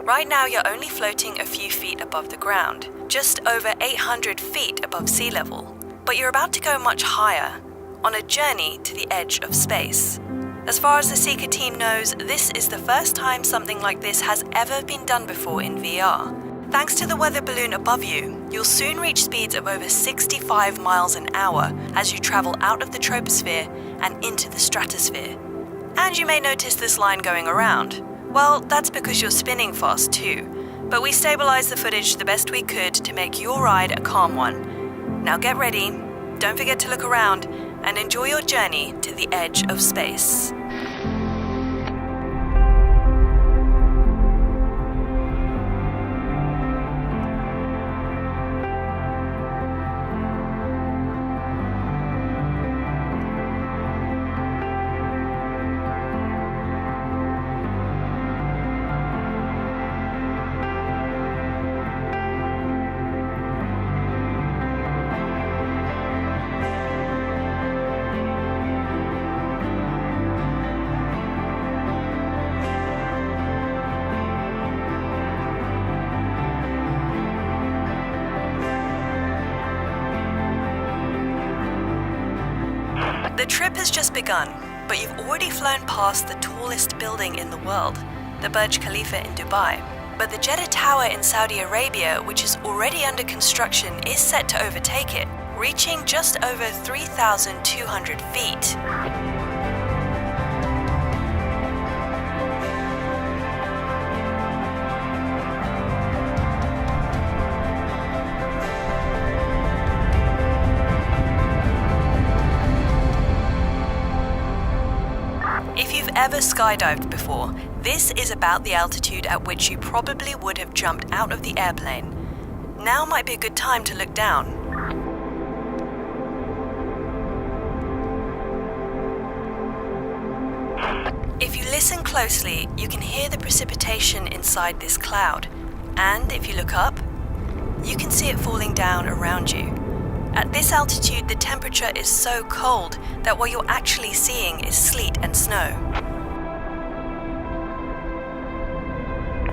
Right now you're only floating a few feet above the ground, just over 800 feet above sea level. But you're about to go much higher, on a journey to the edge of space. As far as the Seeker team knows, this is the first time something like this has ever been done before in VR. Thanks to the weather balloon above you, you'll soon reach speeds of over 65 miles an hour as you travel out of the troposphere and into the stratosphere. And you may notice this line going around. Well, that's because you're spinning fast too. But we stabilized the footage the best we could to make your ride a calm one. Now get ready, don't forget to look around, and enjoy your journey to the edge of space. The trip has just begun, but you've already flown past the tallest building in the world, the Burj Khalifa in Dubai. But the Jeddah Tower in Saudi Arabia, which is already under construction, is set to overtake it, reaching just over 3,200 feet. If you've ever skydived before, this is about the altitude at which you probably would have jumped out of the airplane. Now might be a good time to look down. If you listen closely, you can hear the precipitation inside this cloud. And if you look up, you can see it falling down around you. At this altitude, the temperature is so cold that what you're actually seeing is sleet and snow.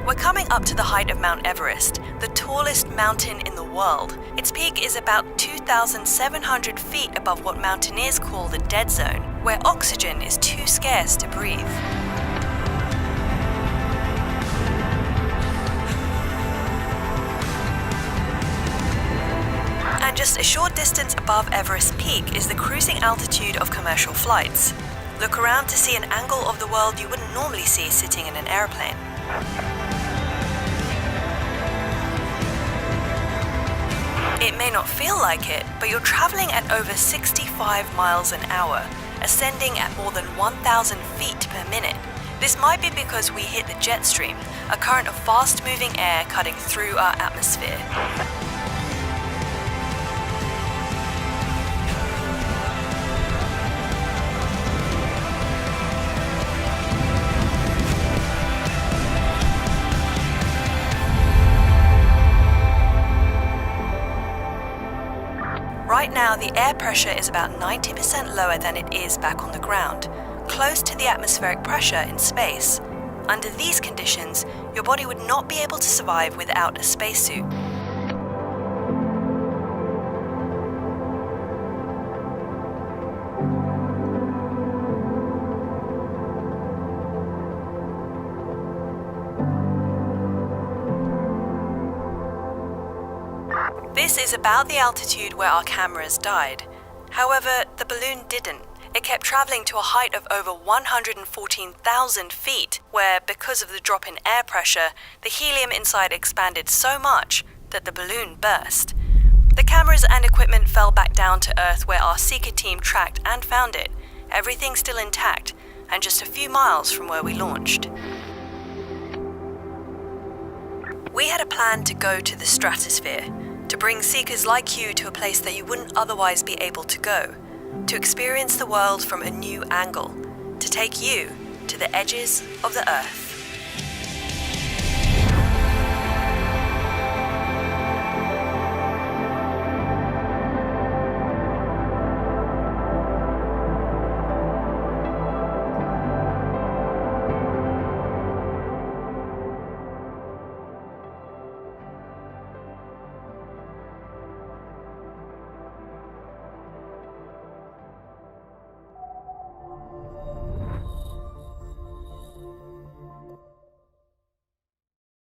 We're coming up to the height of Mount Everest, the tallest mountain in the world. Its peak is about 2,700 feet above what mountaineers call the dead zone, where oxygen is too scarce to breathe. And just a short distance above Everest Peak is the cruising altitude of commercial flights. Look around to see an angle of the world you wouldn't normally see sitting in an airplane. It may not feel like it, but you're traveling at over 65 miles an hour, ascending at more than 1,000 feet per minute. This might be because we hit the jet stream, a current of fast-moving air cutting through our atmosphere. Right now, the air pressure is about 90% lower than it is back on the ground, close to the atmospheric pressure in space. Under these conditions, your body would not be able to survive without a spacesuit. This is about the altitude where our cameras died. However, the balloon didn't. It kept traveling to a height of over 114,000 feet, where, because of the drop in air pressure, the helium inside expanded so much that the balloon burst. The cameras and equipment fell back down to Earth, where our Seeker team tracked and found it. Everything still intact, and just a few miles from where we launched. We had a plan to go to the stratosphere, to bring seekers like you to a place that you wouldn't otherwise be able to go, to experience the world from a new angle, to take you to the edges of the Earth.